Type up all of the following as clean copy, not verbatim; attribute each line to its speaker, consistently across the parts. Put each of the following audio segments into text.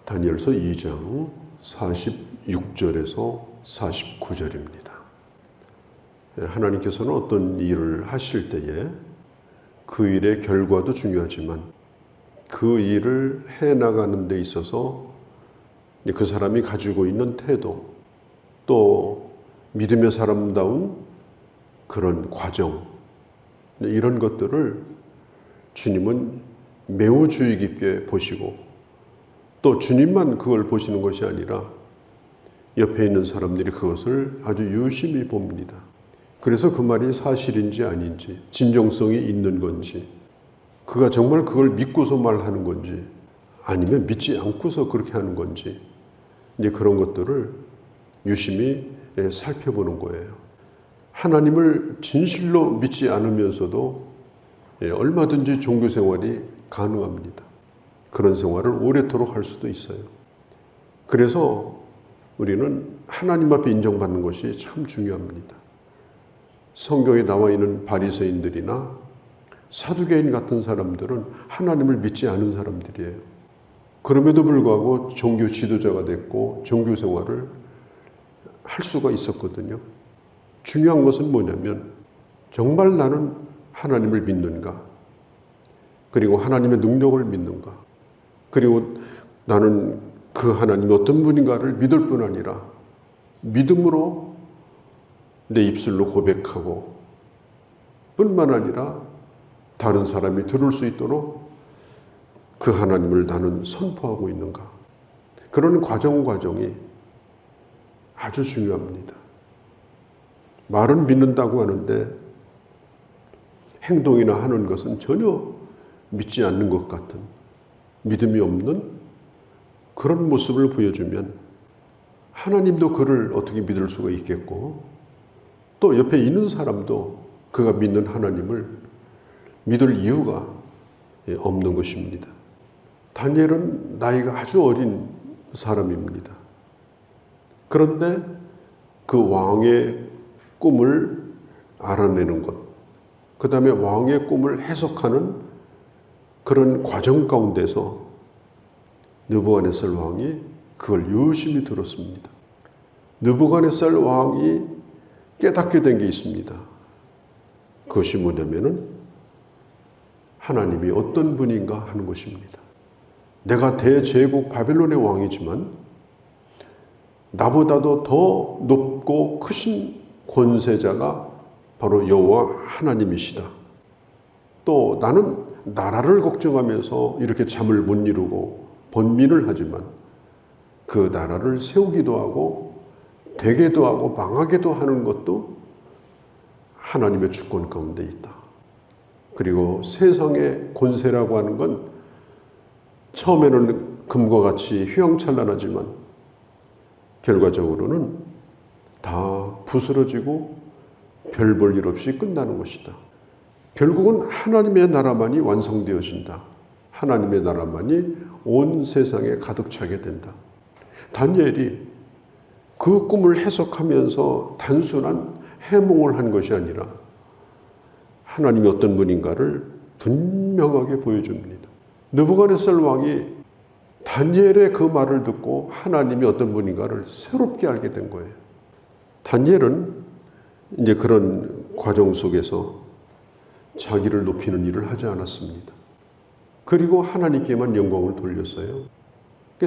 Speaker 1: 다니엘서 2장 46절에서 49절입니다. 하나님께서는 어떤 일을 하실 때에 그 일의 결과도 중요하지만 그 일을 해나가는 데 있어서 그 사람이 가지고 있는 태도, 또 믿음의 사람다운 그런 과정, 이런 것들을 주님은 매우 주의 깊게 보시고, 또 주님만 그걸 보시는 것이 아니라 옆에 있는 사람들이 그것을 아주 유심히 봅니다. 그래서 그 말이 사실인지 아닌지, 진정성이 있는 건지, 그가 정말 그걸 믿고서 말하는 건지, 아니면 믿지 않고서 그렇게 하는 건지, 이제 그런 것들을 유심히 살펴보는 거예요. 하나님을 진실로 믿지 않으면서도 얼마든지 종교 생활이 가능합니다. 그런 생활을 오래도록 할 수도 있어요. 그래서 우리는 하나님 앞에 인정받는 것이 참 중요합니다. 성경에 나와 있는 바리새인들이나 사두개인 같은 사람들은 하나님을 믿지 않은 사람들이에요. 그럼에도 불구하고 종교 지도자가 됐고 종교 생활을 할 수가 있었거든요. 중요한 것은 뭐냐면 정말 나는 하나님을 믿는가? 그리고 하나님의 능력을 믿는가? 그리고 나는 그 하나님이 어떤 분인가를 믿을 뿐 아니라 믿음으로 내 입술로 고백하고 뿐만 아니라 다른 사람이 들을 수 있도록 그 하나님을 나는 선포하고 있는가? 그런 과정이 아주 중요합니다. 말은 믿는다고 하는데 행동이나 하는 것은 전혀 믿지 않는 것 같은, 믿음이 없는 그런 모습을 보여주면 하나님도 그를 어떻게 믿을 수가 있겠고, 또 옆에 있는 사람도 그가 믿는 하나님을 믿을 이유가 없는 것입니다. 다니엘은 나이가 아주 어린 사람입니다. 그런데 그 왕의 꿈을 알아내는 것, 그 다음에 왕의 꿈을 해석하는 그런 과정 가운데서 느부갓네살 왕이 그걸 유심히 들었습니다. 느부갓네살 왕이 깨닫게 된 게 있습니다. 그것이 뭐냐면은 하나님이 어떤 분인가 하는 것입니다. 내가 대제국 바벨론의 왕이지만 나보다도 더 높고 크신 권세자가 바로 여호와 하나님이시다. 또 나는 나라를 걱정하면서 이렇게 잠을 못 이루고 번민을 하지만 그 나라를 세우기도 하고 되게도 하고 망하게도 하는 것도 하나님의 주권 가운데 있다. 그리고 세상의 권세라고 하는 건 처음에는 금과 같이 휘황찬란하지만 결과적으로는 다 부스러지고 별 볼 일 없이 끝나는 것이다. 결국은 하나님의 나라만이 완성되어진다. 하나님의 나라만이 온 세상에 가득 차게 된다. 다니엘이 그 꿈을 해석하면서 단순한 해몽을 한 것이 아니라 하나님이 어떤 분인가를 분명하게 보여줍니다. 느부갓네살 왕이 다니엘의 그 말을 듣고 하나님이 어떤 분인가를 새롭게 알게 된 거예요. 다니엘은 이제 그런 과정 속에서 자기를 높이는 일을 하지 않았습니다. 그리고 하나님께만 영광을 돌렸어요.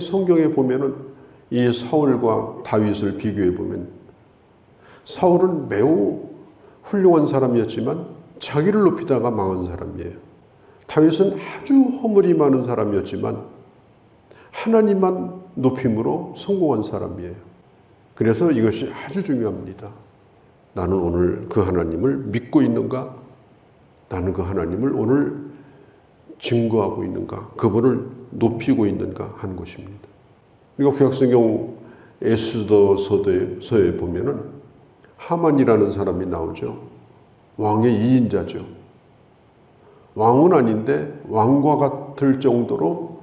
Speaker 1: 성경에 보면은 이 사울과 다윗을 비교해 보면 사울은 매우 훌륭한 사람이었지만 자기를 높이다가 망한 사람이에요. 다윗은 아주 허물이 많은 사람이었지만 하나님만 높임으로 성공한 사람이에요. 그래서 이것이 아주 중요합니다. 나는 오늘 그 하나님을 믿고 있는가? 나는 그 하나님을 오늘 증거하고 있는가? 그분을 높이고 있는가 하는 것입니다. 그리고 구약성경 에스더서에 보면은 하만이라는 사람이 나오죠. 왕의 2인자죠. 왕은 아닌데 왕과 같을 정도로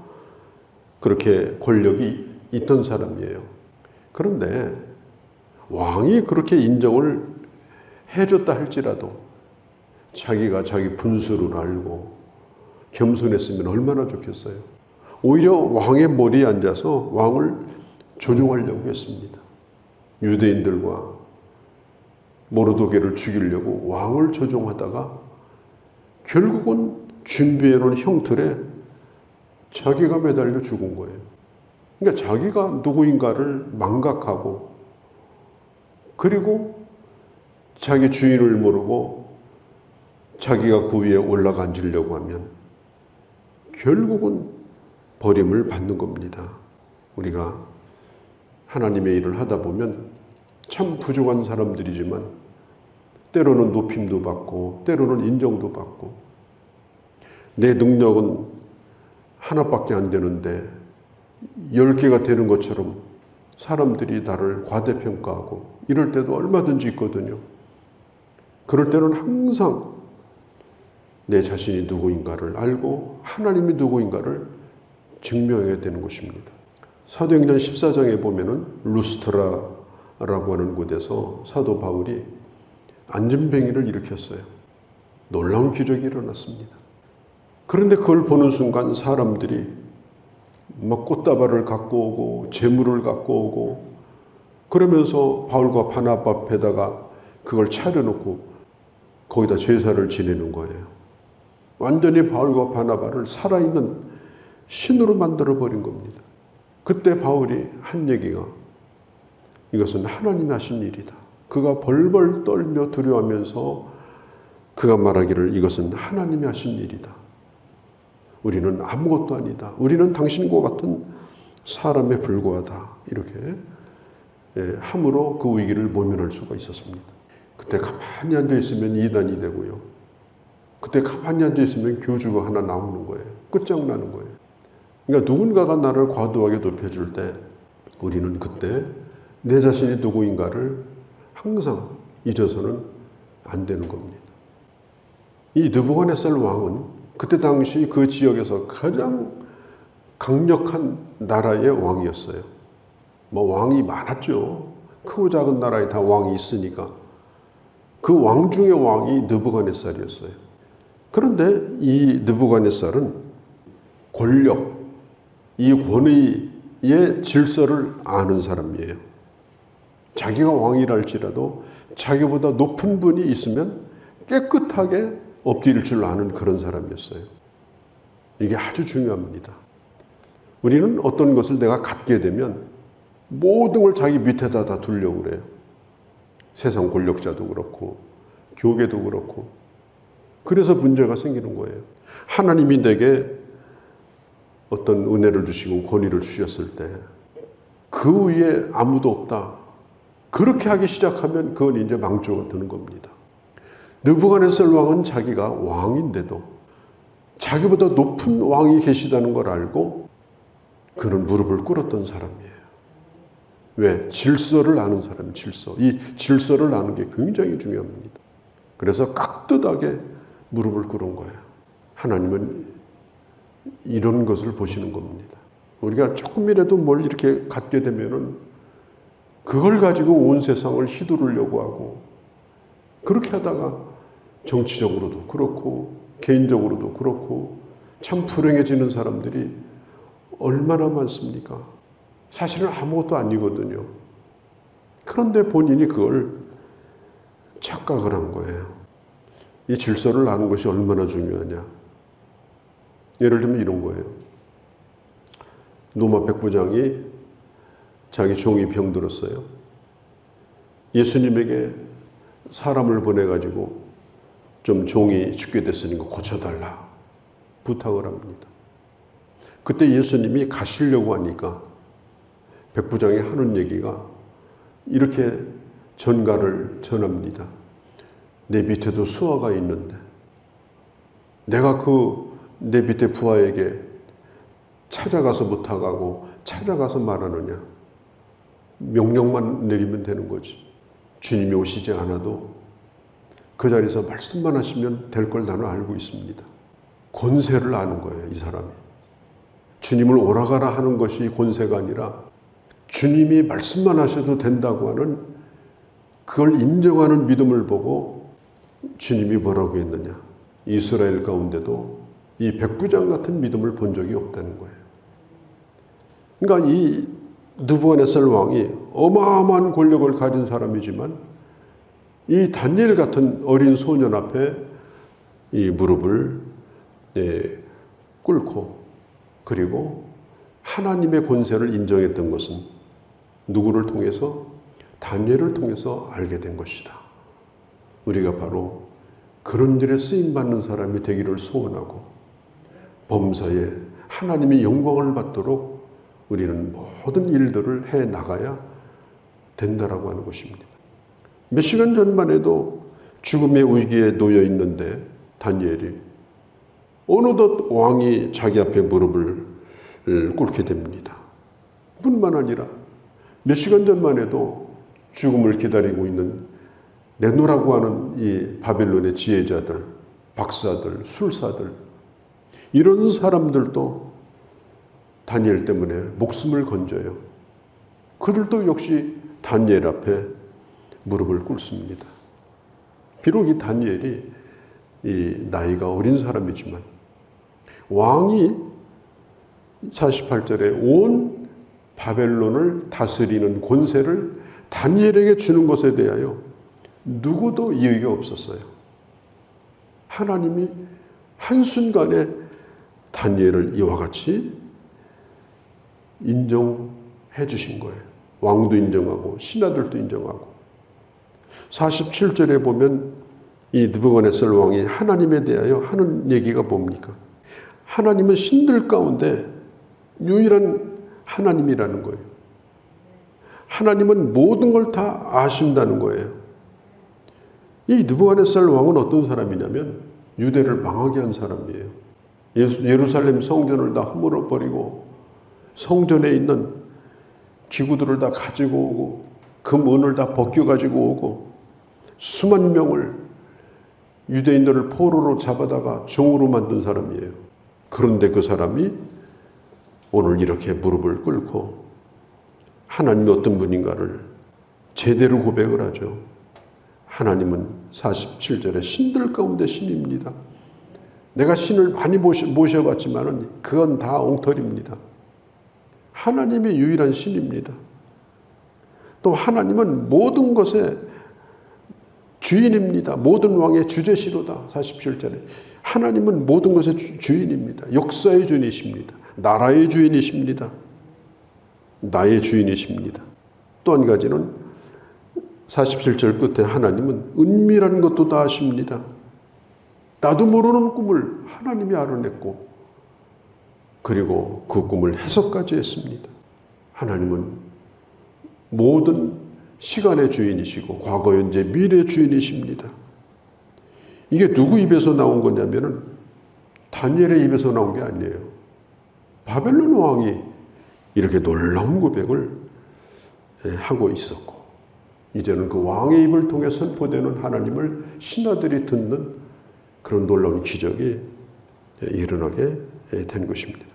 Speaker 1: 그렇게 권력이 있던 사람이에요. 그런데 왕이 그렇게 인정을 해줬다 할지라도 자기가 자기 분수를 알고 겸손했으면 얼마나 좋겠어요. 오히려 왕의 머리에 앉아서 왕을 조종하려고 했습니다. 유대인들과 모르드게를 죽이려고 왕을 조종하다가 결국은 준비해 놓은 형틀에 자기가 매달려 죽은 거예요. 그러니까 자기가 누구인가를 망각하고, 그리고 자기 주인을 모르고 자기가 그 위에 올라가 앉으려고 하면 결국은 버림을 받는 겁니다. 우리가 하나님의 일을 하다 보면 참 부족한 사람들이지만 때로는 높임도 받고 때로는 인정도 받고, 내 능력은 하나밖에 안 되는데 10개가 되는 것처럼 사람들이 나를 과대평가하고 이럴 때도 얼마든지 있거든요. 그럴 때는 항상 내 자신이 누구인가를 알고 하나님이 누구인가를 증명해야 되는 것입니다. 사도행전 14장에 보면은 루스트라라고 하는 곳에서 사도 바울이 안전뱅이를 일으켰어요. 놀라운 기적이 일어났습니다. 그런데 그걸 보는 순간 사람들이 막 꽃다발을 갖고 오고 재물을 갖고 오고 그러면서 바울과 바나바 앞에다가 그걸 차려놓고 거기다 제사를 지내는 거예요. 완전히 바울과 바나바를 살아있는 신으로 만들어버린 겁니다. 그때 바울이 한 얘기가, 이것은 하나님이 하신 일이다. 그가 벌벌 떨며 두려워하면서 그가 말하기를 이것은 하나님이 하신 일이다. 우리는 아무것도 아니다. 우리는 당신과 같은 사람에 불과하다. 이렇게 함으로 그 위기를 모면할 수가 있었습니다. 그때 가만히 앉아있으면 이단이 되고요. 그때 가만히 앉아있으면 교주가 하나 나오는 거예요. 끝장나는 거예요. 그러니까 누군가가 나를 과도하게 높여줄 때 우리는 그때 내 자신이 누구인가를 항상 잊어서는 안 되는 겁니다. 이 느부갓네살 왕은 그때 당시 그 지역에서 가장 강력한 나라의 왕이었어요. 뭐 왕이 많았죠. 크고 작은 나라에 다 왕이 있으니까. 그 왕 중의 왕이 느부갓네살이었어요. 그런데 이 느부갓네살은 권력, 이 권위의 질서를 아는 사람이에요. 자기가 왕이라 할지라도 자기보다 높은 분이 있으면 깨끗하게 엎드릴 줄 아는 그런 사람이었어요. 이게 아주 중요합니다. 우리는 어떤 것을 내가 갖게 되면 모든 걸 자기 밑에다 다 두려고 그래요. 세상 권력자도 그렇고 교계도 그렇고. 그래서 문제가 생기는 거예요. 하나님이 내게 어떤 은혜를 주시고 권위를 주셨을 때 그 위에 아무도 없다. 그렇게 하기 시작하면 그건 이제 망조가 드는 겁니다. 느부갓네살 왕은 자기가 왕인데도 자기보다 높은 왕이 계시다는 걸 알고 그는 무릎을 꿇었던 사람이에요. 왜? 질서를 아는 사람, 질서. 이 질서를 아는 게 굉장히 중요합니다. 그래서 깍듯하게 무릎을 꿇은 거예요. 하나님은 이런 것을 보시는 겁니다. 우리가 조금이라도 뭘 이렇게 갖게 되면은 그걸 가지고 온 세상을 휘두르려고 하고, 그렇게 하다가 정치적으로도 그렇고 개인적으로도 그렇고 참 불행해지는 사람들이 얼마나 많습니까? 사실은 아무것도 아니거든요. 그런데 본인이 그걸 착각을 한 거예요. 이 질서를 아는 것이 얼마나 중요하냐. 예를 들면 이런 거예요. 로마 백부장이 자기 종이 병들었어요. 예수님에게 사람을 보내가지고 좀 종이 죽게 됐으니까 고쳐달라 부탁을 합니다. 그때 예수님이 가시려고 하니까 백부장이 하는 얘기가 이렇게 전가를 전합니다. 내 밑에도 수하가 있는데 내가 내 밑에 부하에게 찾아가서 부탁하고 찾아가서 말하느냐. 명령만 내리면 되는 거지. 주님이 오시지 않아도 그 자리에서 말씀만 하시면 될 걸 나는 알고 있습니다. 권세를 아는 거예요, 이 사람이. 주님을 오라가라 하는 것이 권세가 아니라 주님이 말씀만 하셔도 된다고 하는 그걸 인정하는 믿음을 보고 주님이 뭐라고 했느냐. 이스라엘 가운데도 이 백부장 같은 믿음을 본 적이 없다는 거예요. 그러니까 이 느부갓네살 왕이 어마어마한 권력을 가진 사람이지만 이 다니엘 같은 어린 소년 앞에 이 무릎을 꿇고 그리고 하나님의 권세를 인정했던 것은 누구를 통해서? 다니엘을 통해서 알게 된 것이다. 우리가 바로 그런 일에 쓰임받는 사람이 되기를 소원하고 범사에 하나님의 영광을 받도록 우리는 모든 일들을 해 나가야 된다라고 하는 것입니다. 몇 시간 전만 해도 죽음의 위기에 놓여 있는데 다니엘이 어느덧 왕이 자기 앞에 무릎을 꿇게 됩니다. 뿐만 아니라 몇 시간 전만 해도 죽음을 기다리고 있는 네노라고 하는 이 바벨론의 지혜자들, 박사들, 술사들, 이런 사람들도 다니엘 때문에 목숨을 건져요. 그들도 역시 다니엘 앞에 무릎을 꿇습니다. 비록 이 다니엘이 이 나이가 어린 사람이지만 왕이 48절에 온 바벨론을 다스리는 권세를 다니엘에게 주는 것에 대하여 누구도 이의가 없었어요. 하나님이 한순간에 다니엘을 이와 같이 인정해 주신 거예요. 왕도 인정하고 신하들도 인정하고. 47절에 보면 이 느부갓네살 왕이 하나님에 대하여 하는 얘기가 뭡니까? 하나님은 신들 가운데 유일한 하나님이라는 거예요. 하나님은 모든 걸 다 아신다는 거예요. 이 느부갓네살 왕은 어떤 사람이냐면 유대를 망하게 한 사람이에요. 예루살렘 성전을 다 허물어 버리고 성전에 있는 기구들을 다 가지고 오고 금은을 다 벗겨 가지고 오고 수만 명을 유대인들을 포로로 잡아다가 종으로 만든 사람이에요. 그런데 그 사람이 오늘 이렇게 무릎을 꿇고 하나님이 어떤 분인가를 제대로 고백을 하죠. 하나님은 47절에 신들 가운데 신입니다. 내가 신을 많이 모셔봤지만 그건 다 엉터리입니다. 하나님이 유일한 신입니다. 또 하나님은 모든 것의 주인입니다. 모든 왕의 주제시로다. 47절에 하나님은 모든 것의 주인입니다. 역사의 주인이십니다. 나라의 주인이십니다. 나의 주인이십니다. 또 한 가지는 47절 끝에 하나님은 은밀한 것도 다 아십니다. 나도 모르는 꿈을 하나님이 알아냈고 그리고 그 꿈을 해석까지 했습니다. 하나님은 모든 시간의 주인이시고 과거, 현재, 미래의 주인이십니다. 이게 누구 입에서 나온 거냐면은 다니엘의 입에서 나온 게 아니에요. 바벨론 왕이 이렇게 놀라운 고백을 하고 있었고 이제는 그 왕의 입을 통해 선포되는 하나님을 신하들이 듣는 그런 놀라운 기적이 일어나게 된 것입니다.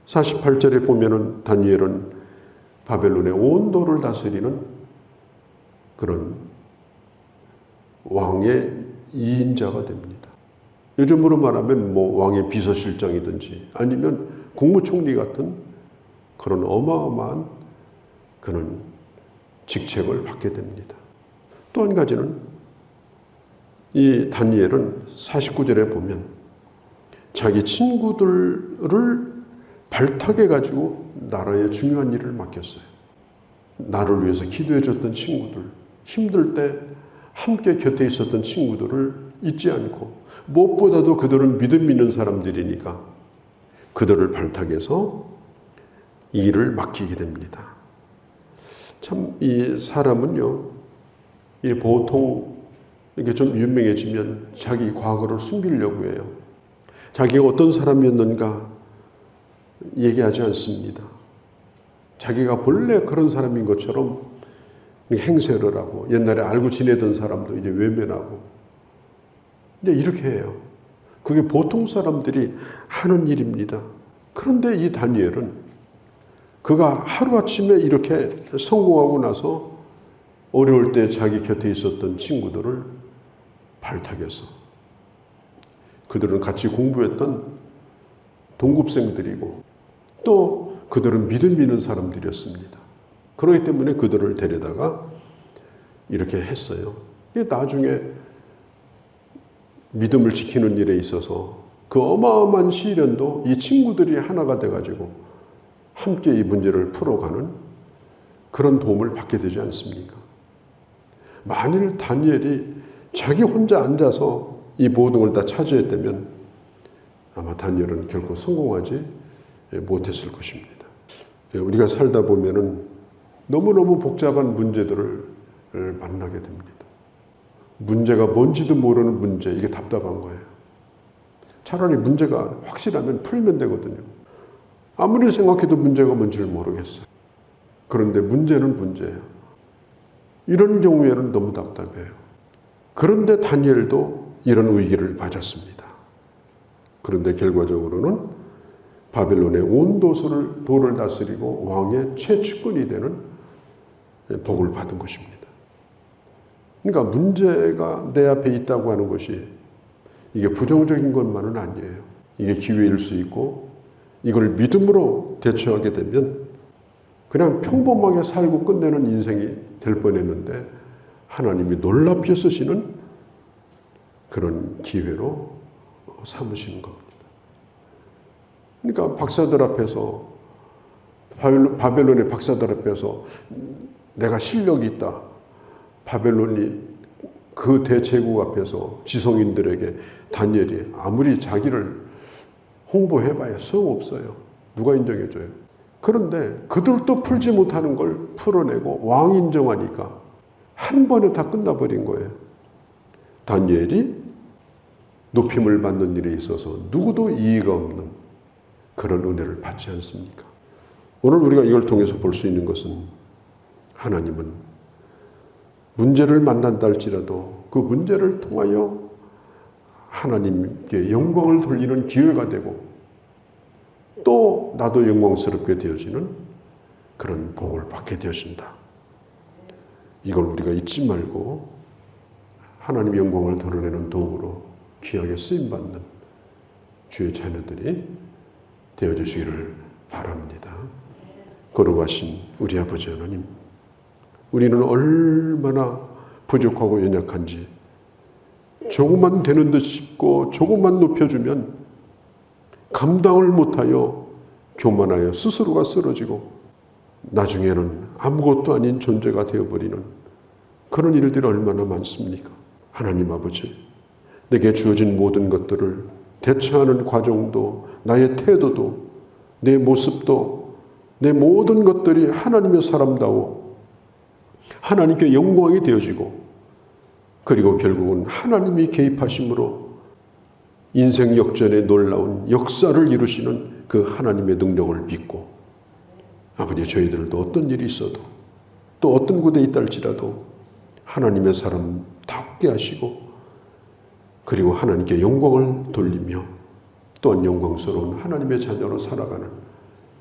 Speaker 1: 48절에 보면은 다니엘은 바벨론의 온 도를 다스리는 그런 왕의 2인자가 됩니다. 요즘으로 말하면 뭐 왕의 비서실장이든지 아니면 국무총리 같은 그런 어마어마한 그런 직책을 받게 됩니다. 또 한 가지는 이 다니엘은 49절에 보면 자기 친구들을 발탁해 가지고 나라의 중요한 일을 맡겼어요. 나를 위해서 기도해 줬던 친구들, 힘들 때 함께 곁에 있었던 친구들을 잊지 않고 무엇보다도 그들은 믿음 있는 사람들이니까 그들을 발탁해서 이 일을 맡기게 됩니다. 참 이 사람은요, 이 보통 이렇게 좀 유명해지면 자기 과거를 숨기려고 해요. 자기가 어떤 사람이었는가 얘기하지 않습니다. 자기가 본래 그런 사람인 것처럼 행세를 하고 옛날에 알고 지내던 사람도 이제 외면하고 이제 이렇게 해요. 그게 보통 사람들이 하는 일입니다. 그런데 이 다니엘은 그가 하루아침에 이렇게 성공하고 나서 어려울 때 자기 곁에 있었던 친구들을 발탁해서 그들은 같이 공부했던 동급생들이고 또 그들은 믿음 있는 사람들이었습니다. 그렇기 때문에 그들을 데려다가 이렇게 했어요. 나중에 믿음을 지키는 일에 있어서 그 어마어마한 시련도 이 친구들이 하나가 돼가지고 함께 이 문제를 풀어가는 그런 도움을 받게 되지 않습니까? 만일 다니엘이 자기 혼자 앉아서 이 모든 걸 다 차지했다면 아마 다니엘은 결코 성공하지 못했을 것입니다. 우리가 살다 보면은 너무너무 복잡한 문제들을 만나게 됩니다. 문제가 뭔지도 모르는 문제, 이게 답답한 거예요. 차라리 문제가 확실하면 풀면 되거든요. 아무리 생각해도 문제가 뭔지를 모르겠어요. 그런데 문제는 문제예요. 이런 경우에는 너무 답답해요. 그런데 다니엘도 이런 위기를 맞았습니다. 그런데 결과적으로는 바벨론의 온 도를 다스리고 왕의 최측근이 되는 복을 받은 것입니다. 그러니까 문제가 내 앞에 있다고 하는 것이 이게 부정적인 것만은 아니에요. 이게 기회일 수 있고 이걸 믿음으로 대처하게 되면 그냥 평범하게 살고 끝내는 인생이 될 뻔했는데 하나님이 놀랍게 쓰시는 그런 기회로 삼으시는 겁니다. 그러니까 박사들 앞에서 바벨론의 박사들 앞에서 내가 실력이 있다. 바벨론이 그 대제국 앞에서 지성인들에게 다니엘이 아무리 자기를 홍보해봐야 소용없어요. 누가 인정해줘요? 그런데 그들도 풀지 못하는 걸 풀어내고 왕 인정하니까 한 번에 다 끝나버린 거예요. 다니엘이 높임을 받는 일에 있어서 누구도 이의가 없는 그런 은혜를 받지 않습니까? 오늘 우리가 이걸 통해서 볼 수 있는 것은 하나님은 문제를 만난다 할지라도 그 문제를 통하여 하나님께 영광을 돌리는 기회가 되고 또 나도 영광스럽게 되어지는 그런 복을 받게 되어진다. 이걸 우리가 잊지 말고 하나님 영광을 드러내는 도구로 귀하게 쓰임받는 주의 자녀들이 되어주시기를 바랍니다. 거룩하신 우리 아버지 하나님, 우리는 얼마나 부족하고 연약한지 조금만 되는 듯 싶고 조금만 높여주면 감당을 못하여 교만하여 스스로가 쓰러지고 나중에는 아무것도 아닌 존재가 되어버리는 그런 일들이 얼마나 많습니까? 하나님 아버지, 내게 주어진 모든 것들을 대처하는 과정도 나의 태도도 내 모습도 내 모든 것들이 하나님의 사람다워 하나님께 영광이 되어지고 그리고 결국은 하나님이 개입하심으로 인생 역전의 놀라운 역사를 이루시는 그 하나님의 능력을 믿고 아버지 저희들도 어떤 일이 있어도 또 어떤 곳에 있다 할지라도 하나님의 사람답게 하시고 그리고 하나님께 영광을 돌리며 또한 영광스러운 하나님의 자녀로 살아가는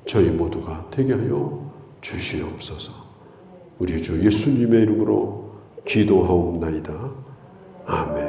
Speaker 1: 저희 모두가 되게 하여 주시옵소서. 우리 주 예수님의 이름으로 기도하옵나이다. 아멘.